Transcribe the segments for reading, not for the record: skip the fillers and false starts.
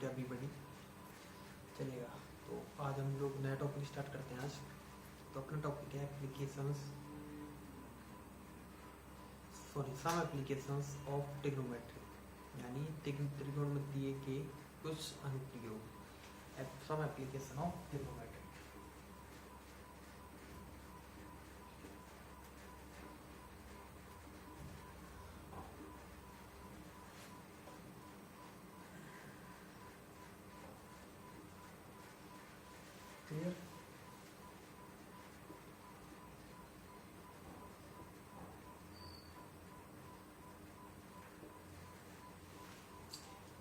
To everybody. चलेगा, तो आज हम लोग नया टॉपिक स्टार्ट करते हैं। आज तो अपना टॉपिक है सम एप्लीकेशंस ऑफ ट्रिग्नोमेट्री, यानी त्रिकोणमितीय के कुछ अनुप्रयोग। Some application of trigonometry. Clear?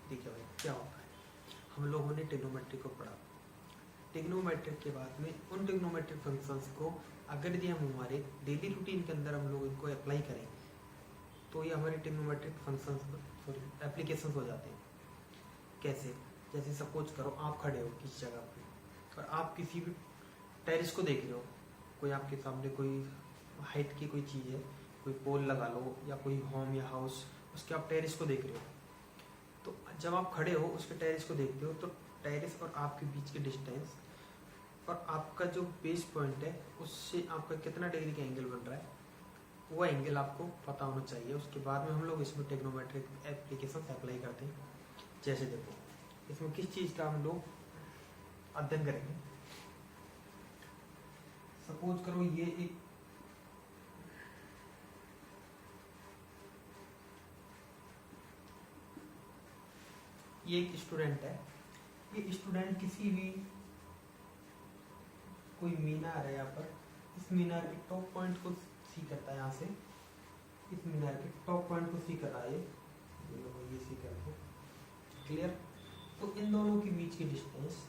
देखिए भाई, क्या होता है, हम लोगों ने ट्रिग्नोमेट्री को पढ़ा। ट्रिग्नोमेट्रिक के बाद में उन ट्रिग्नोमेट्रिक फंक्शंस को अगर यदि हम हमारे डेली रूटीन के अंदर हम लोग इनको अप्लाई करें तो ये हमारे ट्रिग्नोमेट्रिक फंक्शंस एप्लीकेशंस हो जाते हैं। कैसे? जैसे सपोज करो आप खड़े हो किसी जगह पे और आप किसी भी टेरिस को देख रहे हो, कोई आपके सामने कोई हाइट की कोई चीज़ है, कोई पोल लगा लो या कोई होम या हाउस, उसके आप टेरिस को देख रहे हो। तो जब आप खड़े हो उसके टेरिस को देखते हो तो टेरिस और आपके बीच के डिस्टेंस और आपका जो बेस पॉइंट है उससे आपका कितना डिग्री का एंगल बन रहा है, वो एंगल आपको पता होना चाहिए। उसके बाद में हम लोग इसमें ट्रिग्नोमेट्रिक एप्लीकेशन अप्लाई करते हैं। जैसे देखो, इसमें किस चीज़ का हम लोग अध्ययन करेंगे। सपोज करो ये एक स्टूडेंट है। ये स्टूडेंट किसी भी कोई मीनार है यहाँ पर, इस मीनार के टॉप पॉइंट को सी करता है। यहाँ से इस मीनार के टॉप पॉइंट को सी कर रहा है, ये सी कर दो। क्लियर? तो इन दोनों के बीच की डिस्टेंस,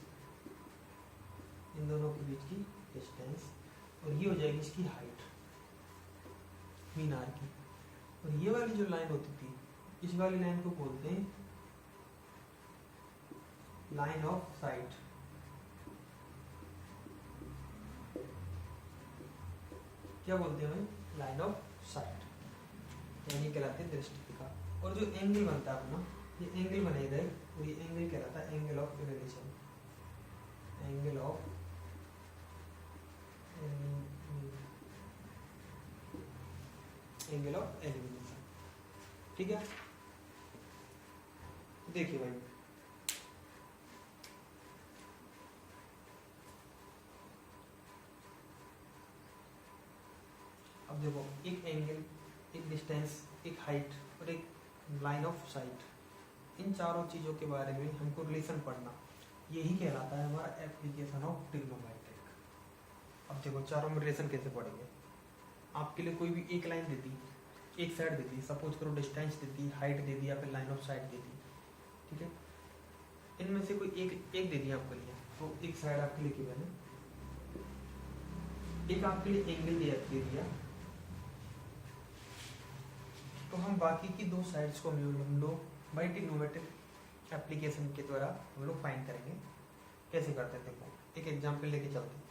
इन दोनों के बीच की डिस्टेंस और ये हो जाएगी इसकी हाइट मीनार की। और ये वाली जो लाइन होती थी, इस वाली लाइन को बोलते हैं लाइन ऑफ साइट। क्या बोलते हैं भाई? लाइन ऑफ साइट, यानी कहलाते हैं दृष्टिका। और जो एंगल बनता है अपना, ये एंगल बनेगा और ये एंगल कहलाता है angle of elevation. Angle of elevation, ठीक है। देखिए भाई, अब देखो, एक एंगल, एक डिस्टेंस, एक हाइट और एक लाइन ऑफ साइट, इन चारों चीज़ों के बारे में हमको रिलेशन पढ़ना, यही कहलाता है हमारा एप्लीकेशन ऑफ ट्रिग्नोमेट्रिक। अब देखो, चारों में रिलेशन कैसे पढ़ेंगे। आपके लिए कोई भी एक लाइन दे दी, एक साइड दे दी, सपोज करो डिस्टेंस दे दी, हाइट दे दी या फिर लाइन ऑफ साइट दे दी, ठीक है। इनमें से कोई एक दे दिया आपके लिए, तो एक साइड आपके लिए गिवन है, एक आपके लिए एंगल दे दिया, तो हम बाकी की दो साइड्स को हम लोग बाई ट्रिग्नोमेट्रिक एप्लीकेशन के द्वारा हम लोग फाइंड करेंगे। कैसे करते हैं देखो, एक एग्जांपल लेके चलते हैं।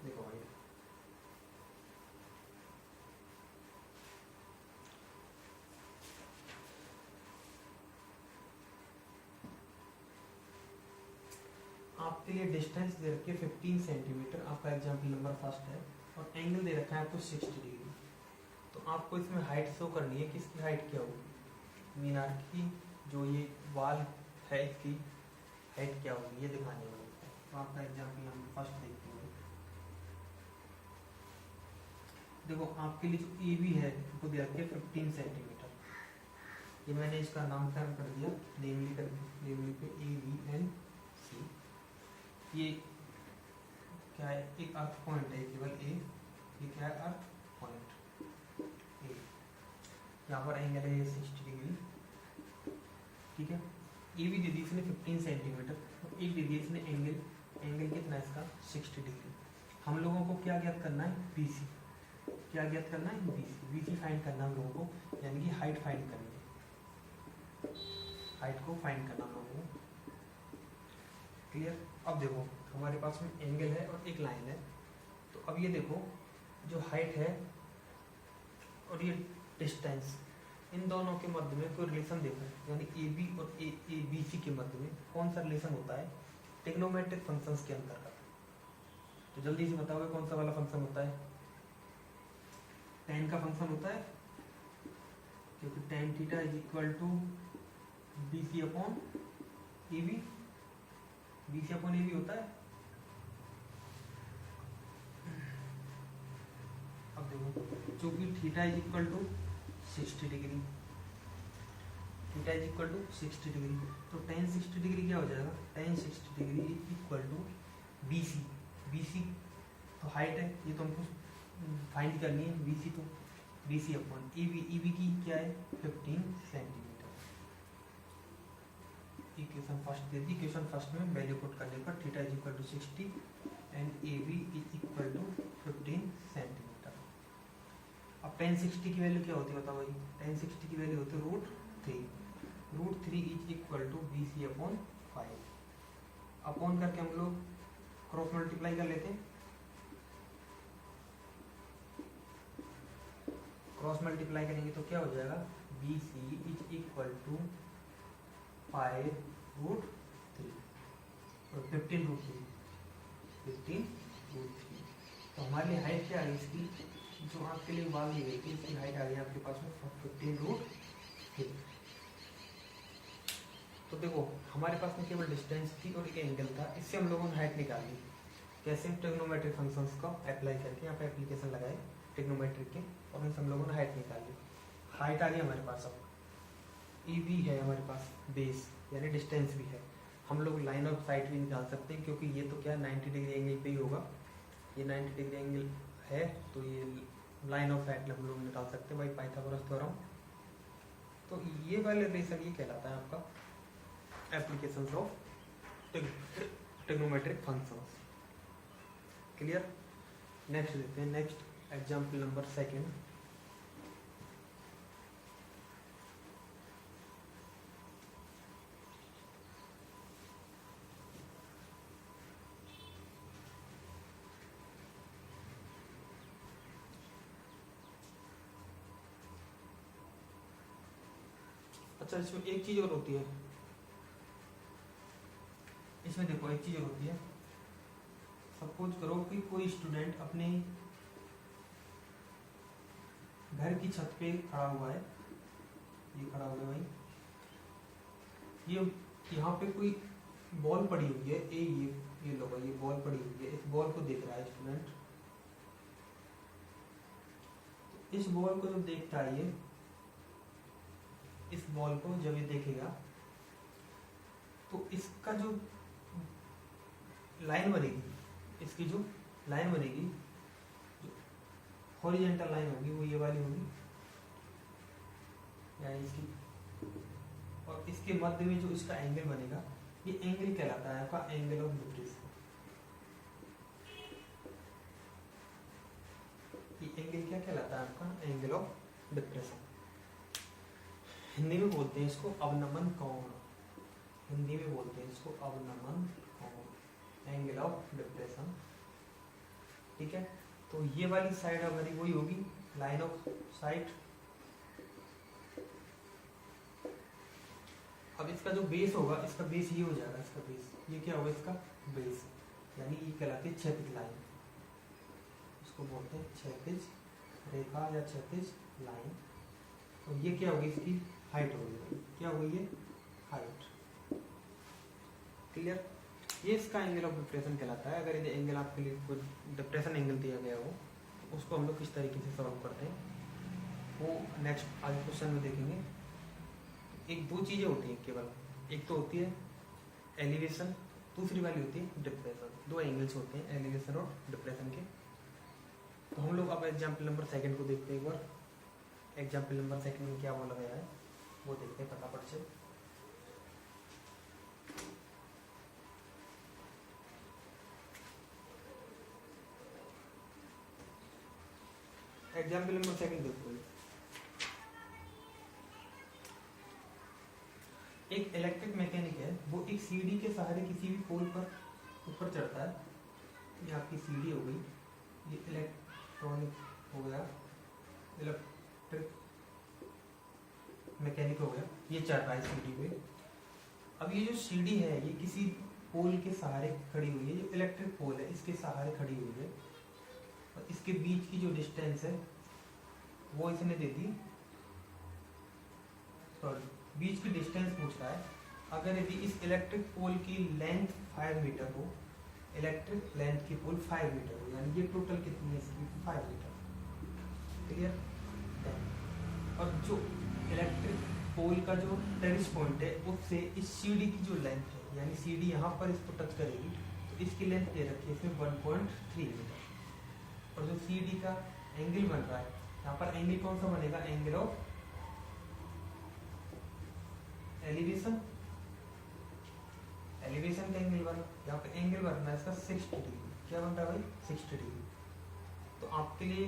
देखो भाई, आपके लिए डिस्टेंस दे रखी है 15 सेंटीमीटर, आपका एग्जांपल नंबर फर्स्ट है, और एंगल दे रखा है आपको 60 डिग्री। तो आपको इसमें हाइट शो करनी है कि इसकी हाइट क्या होगी, मीनार की जो ये वाल है इसकी हाइट क्या होगी, ये दिखाने वाला है। तो आपका एग्जांपल नंबर फर्स्ट देखते हैं। देखो, आपके लिए जो ए बी है वो दे रखी है 15 सेंटीमीटर। ये मैंने इसका नामकरण कर दिया, नेमली पे ए बी एंड सी। ये क्या है? एक अर्थ पॉइंट है, केवल ए। ये क्या है? अर्थ पॉइंट ए। यहाँ पर एंगल है 60 डिग्री, ठीक है। ए भी दे दी इसने 15 सेंटीमीटर और एक दे दी इसने एंगल कितना है इसका? 60 डिग्री। हम लोगों को क्या ज्ञात करना है? बीसी। क्या ज्ञात करना है? बीसी। बीसी फाइंड करना हम लोगों को, यानी कि हाइट फाइंड करनी है, हाइट को फाइंड करना हम लोगों को। क्लियर? अब देखो, हमारे पास में एंगल है और एक लाइन है। तो अब ये देखो, जो हाइट है और ये डिस्टेंस, इन दोनों के मध्य में कोई रिलेशन देखा है, यानी ए बी और ए बी सी के मध्य में कौन सा रिलेशन होता है ट्रिग्नोमेट्रिक फंक्शंस के अंतर्गत। तो जल्दी से बताओगे कौन सा वाला फंक्शन होता है? tan का फंक्शन होता है, क्योंकि tan theta is equal to B C upon A B, B C upon A B होता है। अब देखो चूंकि theta is equal to 60 degree, theta is equal to 60 degree, तो tan 60 डिग्री क्या हो जाएगा? tan 60 degree is equal to B C, B C तो हाइट है, ये तो हमको फाइंड करनी है, बी सी तो B C upon E B की क्या है 15 सेंटीमीटर। इक्वेशन फर्स्ट दे दी, इक्वेशन फर्स्ट में वैल्यू पुट करने पर theta is equal to 60 and A B is equal to 15 centimetre. अब tan 60 की वैल्यू क्या होती है बताओ भाई? tan 60 की वैल्यू होती है root three is equal to B C upon 5। Upon करके हम लोग क्रॉस मल्टीप्लाई कर लेते हैं, क्रॉस मल्टीप्लाई करेंगे तो क्या हो जाएगा? B C is equal to 5 root 3 और 15 रूट 3, तो हमारे लिए हाइट क्या आ गई इसकी, जो आपके लिए मान ली गई थी इसकी हाइट आ गई आपके पास में 15 रूट 3। तो देखो हमारे पास में केवल डिस्टेंस थी और एक एंगल था, इससे हम लोगों ने हाइट निकाल ली। कैसे? ट्रिग्नोमेट्रिक फंक्शंस का अप्लाई करके, यहाँ पे एप्लीकेशन लगाए ट्रिग्नोमेट्रिक के और उनसे हम लोगों ने हाइट निकाल ली। हाइट आ गई हमारे पास, अब ई भी है हमारे पास, बेस यानी डिस्टेंस भी है। हम लोग लाइन ऑफ साइट भी निकाल सकते हैं, क्योंकि ये तो क्या 90 डिग्री एंगल पे ही होगा, ये 90 डिग्री एंगल है, तो ये लाइन ऑफ साइट हम लोग निकाल सकते हैं बाई पाइथागोरस थ्योरम। तो ये वाला रिलेशन ये कहलाता है आपका applications of trigonometric functions. Clear? Next देखते हैं, नेक्स्ट एग्जाम्पल नंबर 2। अच्छा इसमें एक चीज और होती है, इसमें देखो एक चीज और होती है। सपोज करो कि कोई स्टूडेंट अपने घर की छत पे खड़ा हुआ है, ये खड़ा हुआ है भाई, ये यहाँ पे कोई बॉल पड़ी हुई है, ये लो भाई, ये बॉल पड़ी हुई है, इस बॉल को देख रहा है स्टूडेंट। इस बॉल को जब देखता है ये, इस बॉल को जब ये देखेगा तो इसका जो लाइन बनेगी, इसकी जो लाइन बनेगी, जो हॉरिजॉन्टल लाइन होगी वो ये वाली होगी, यानी इसकी, और इसके मध्य में जो इसका एंगल बनेगा, ये एंगल कहलाता है आपका एंगल ऑफ डिप्रेशन। ये एंगल क्या कहलाता है आपका? Angle of depression. हिंदी में बोलते हैं इसको अवनमन कोण, हिंदी में बोलते हैं इसको अवनमन कोण, एंगल ऑफ डिप्रेशन। ठीक है, तो ये वाली साइड हमारी वही होगी लाइन ऑफ साइट। अब इसका जो बेस होगा, इसका बेस ये हो जाएगा, इसका बेस ये क्या होगा? इसका बेस यानी ये कहलाती है क्षैतिज लाइन, इसको बोलते हैं क्षैतिज रेखा या क्षैतिज लाइन। और ये क्या होगी? इसकी हाइट होगी, क्या होगी? ये हाइट। क्लियर? ये इसका एंगल ऑफ डिप्रेशन कहलाता है। अगर ये एंगल आपके लिए कोई डिप्रेशन एंगल दिया गया हो, उसको हम लोग किस तरीके से सॉल्व करते हैं वो नेक्स्ट आगे क्वेश्चन में देखेंगे। एक दो चीज़ें होती हैं केवल, एक तो होती है एलिवेशन, दूसरी वाली होती है डिप्रेशन। दो एंगल्स होते हैं एलिवेशन और डिप्रेशन के। तो हम लोग अब एग्जाम्पल नंबर 2 को देखते हैं एक बार। एग्जाम्पल नंबर 2 में क्या बोला गया है वो देखते हैं फटाफट से। एग्जाम्पल नंबर 2 देखो, एक इलेक्ट्रिक मैकेनिक है, वो एक सीढ़ी के सहारे किसी भी पोल पर ऊपर चढ़ता है। ये आपकी सीढ़ी हो गई, ये इलेक्ट्रॉनिक हो गया, इलेक्ट्रिक मैकेनिक हो गया, ये चल रहा है सीडी पे। अब ये जो सीडी है ये किसी पोल के सहारे खड़ी हुई है, जो इलेक्ट्रिक पोल है इसके सहारे खड़ी हुई है, और इसके बीच की जो डिस्टेंस है वो इसने दे दी, सॉरी बीच की डिस्टेंस पूछ रहा है। अगर यदि इस इलेक्ट्रिक पोल की लेंथ 5 मीटर हो, इलेक्ट्रिक लेंथ की पोल 5 मीटर हो, यानी ये टोटल कितनी है इसकी 5 मीटर, क्लियर। और जो इलेक्ट्रिक पोल का जो टेरिस पॉइंट है उससे इस सीडी की जो लेंथ है, यानी सीडी यहाँ पर इसको टच करेगी तो इसकी लेंथ दे रखी है इसमें 1.3 मीटर। और जो सीडी का एंगल बन रहा है यहाँ पर एंगल कौन सा बनेगा, एंगल ऑफ एलिवेशन, एलिवेशन का एंगल बना, यहाँ पे एंगल बनना है इसका 60 डिग्री। क्या बन रहा है भाई 60 डिग्री। तो आपके लिए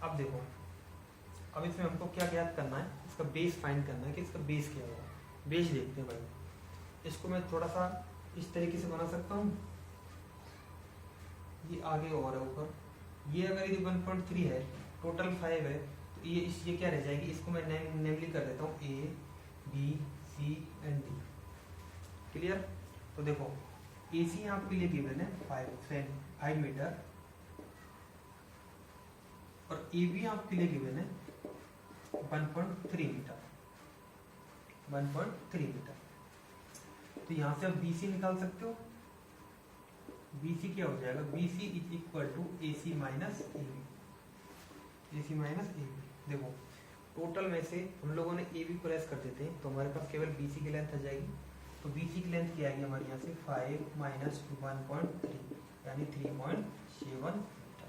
अब देखो, अब इसमें हमको क्या ज्ञात करना है, इसका बेस फाइंड करना है कि इसका बेस क्या होगा। बेस देखते हैं भाई, इसको मैं थोड़ा सा इस तरीके से बना सकता हूँ, ये आगे और है ऊपर, ये अगर ये 1.3 है, टोटल 5 है, तो ये क्या रह जाएगी, इसको मैं नेमली कर देता हूँ A B C and D, clear. तो देखो ए सी आपके लिए गिवन है 5 मीटर, और ए बी आपके लिए गिवन है 1.3 मीटर, 1.3 मीटर। तो यहाँ से आप BC निकाल सकते हो। BC क्या हो जाएगा, BC is equal to AC minus AB, AC minus AB। देखो टोटल में से हम लोगों ने AB को लेस कर देते हैं तो हमारे पास केवल BC की लेंथ आ जाएगी। तो BC की लेंथ क्या आएगी हमारे यहाँ से 5 माइनस 1.3 यानी 3.7 मीटर।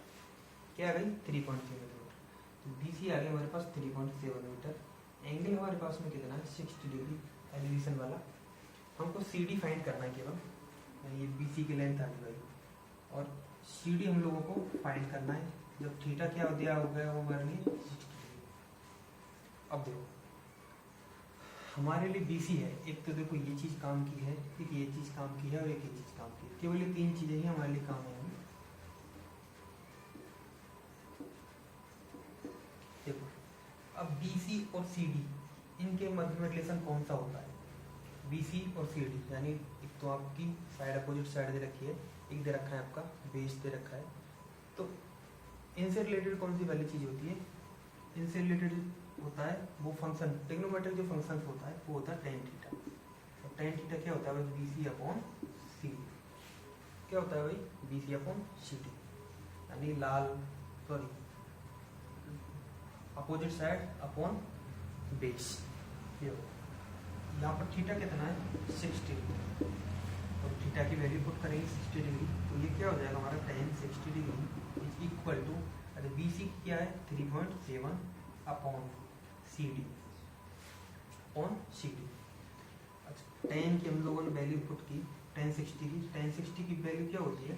क्या आ गई 3.7 मीटर। तो BC आ गया हमारे पास 3.7 मीटर। एंगल हमारे पास में कितना है 60 डिग्री एलिवेशन वाला। हमको CD फाइंड करना है केवल, यानी ये BC की लेंथ आ गई और CD हम लोगों को फाइंड करना है जब थीटा क्या दिया हो गया वो हमारे लिए 60 डिग्री। अब देखो हमारे लिए BC है, एक तो देखो ये चीज़ काम की है, एक ये चीज़ काम की है और एक ये चीज़ काम की है, केवल ये 3 चीज़ें ही हमारे लिए काम आएंगी। देखो अब BC और CD इनके मध्य में रिलेशन कौन सा होता है, BC और CD, यानी एक तो आपकी साइड अपोजिट साइड दे रखी है, एक दे रखा है आपका बेस दे रखा है। तो इनसे रिलेटेड कौन सी वाली चीज़ होती है, इनसे रिलेटेड होता है वो फंक्शन, ट्रिग्नोमेट्रिक जो फंक्शन होता है वो होता है tan थीटा। और tan थीटा क्या होता है भाई BC अपॉन CD। क्या होता है भाई BC अपॉन CD, यानी अपोजिट साइड अपॉन बेस। ये यहाँ पर थीटा कितना है 60 डिग्री, और थीटा की वैल्यू पुट करेंगे 60 डिग्री, तो ये क्या हो जाएगा हमारा tan 60 degree is equal to, अरे BC क्या है 3.7 अपॉन CD अपॉन CD। अच्छा tan की हम लोगों ने वैल्यू पुट की tan 60 की वैल्यू क्या होती है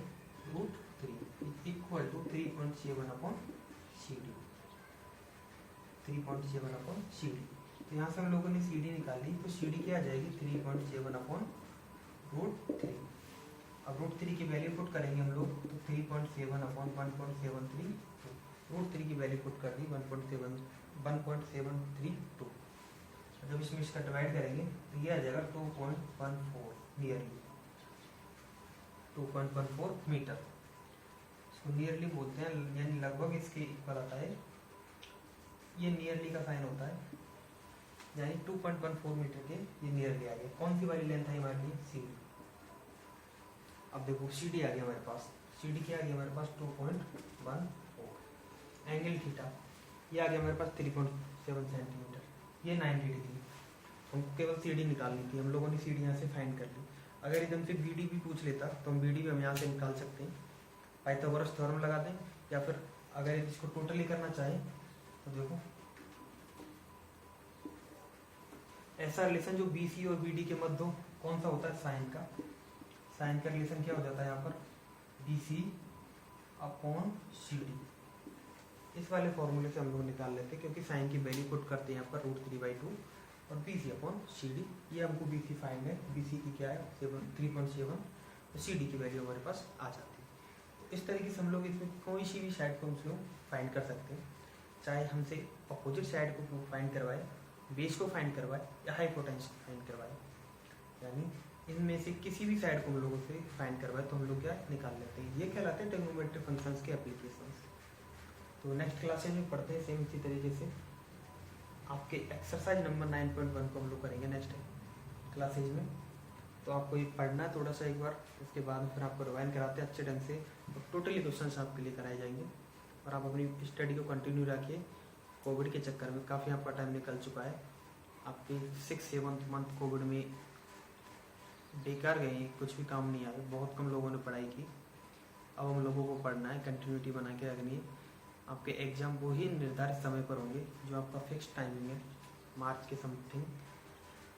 √3 is equal to 3.7 upon CD, 3.7 upon CD। तो यहाँ से हम लोगों ने CD निकाली, तो CD क्या आ जाएगी 3.7 अपॉन √3। अब √3 की वैल्यू पुट करेंगे हम लोग, तो 3.7 अपॉन 1.732, √3 की वैल्यू पुट कर दी 1.732। जब इसमें इसका डिवाइड करेंगे तो ये आ जाएगा 2.14 नियरली 2.14 मीटर। इसको नियरली बोलते हैं, यानी लगभग इसके इक्वल आता है। ये नियरली का साइन होता है, यानी 2.14 मीटर के ये नियरली आ गया। कौन सी वाली लेंथ है हमारे लिए CD। अब देखो CD आ गया हमारे पास, CD क्या आ गया हमारे पास 2.14, एंगल थीटा ये आ गया हमारे पास 3.7 सेंटीमीटर, ये 90 डिग्री। हमको केवल CD निकालनी थी, हम लोगों ने CD यहाँ से फाइंड कर ली। अगर एकदम से BD भी पूछ लेता तो हम BD भी हम यहाँ से निकाल सकते हैं, पाइथागोरस थ्योरम लगा दें, या फिर अगर इसको टोटली करना चाहें तो देखो ऐसा रिलेशन जो BC और BD के मध्य कौन सा होता है साइन का। साइन का रिलेशन क्या हो जाता है यहाँ पर BC अपॉन CD। इस वाले फॉर्मूले से हम लोग निकाल लेते हैं, क्योंकि साइन की वैल्यू पुट करते हैं यहाँ पर √3/2 और BC अपॉन CD। ये हमको BC फाइंड है, BC की क्या है 3.7 और CD की वैल्यू हमारे पास आ जाती है। तो इस तरीके से हम लोग इसमें कोई सी भी साइड को हम लोग फाइंड कर सकते हैं, चाहे हमसे अपोजिट साइड को फाइंड करवाए बेस को फाइंड करवाए या हाइपोटेंशन फाइंड करवाए, यानी इनमें से किसी भी साइड को हम लोगों से फाइंड करवाए तो हम लोग क्या निकाल लेते हैं। ये कहलाते हैं ट्रिग्नोमेट्रिक फंक्शंस के एप्लीकेशंस। तो नेक्स्ट क्लासेज में पढ़ते हैं सेम इसी तरीके से। आपके एक्सरसाइज नंबर 9.1 को हम लोग करेंगे नेक्स्ट क्लासेज में। तो आपको ये पढ़ना है थोड़ा सा एक बार, उसके बाद फिर आपको रिवाइंड कराते हैं अच्छे ढंग से, और टोटली क्वेश्चन आपके लिए कराए जाएंगे। और आप अपनी स्टडी को कंटिन्यू रखिए। कोविड के चक्कर में काफ़ी आपका टाइम निकल चुका है, आपके 6-7 मंथ कोविड में बेकार गए, कुछ भी काम नहीं आए, बहुत कम लोगों ने पढ़ाई की। अब हम लोगों को पढ़ना है, कंटिन्यूटी बना के रखनी है। आपके एग्ज़ाम वही निर्धारित समय पर होंगे जो आपका फिक्स टाइमिंग है, मार्च के समथिंग।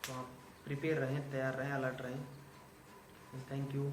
तो आप प्रिपेयर रहें, तैयार रहें, अलर्ट रहें। Thank you.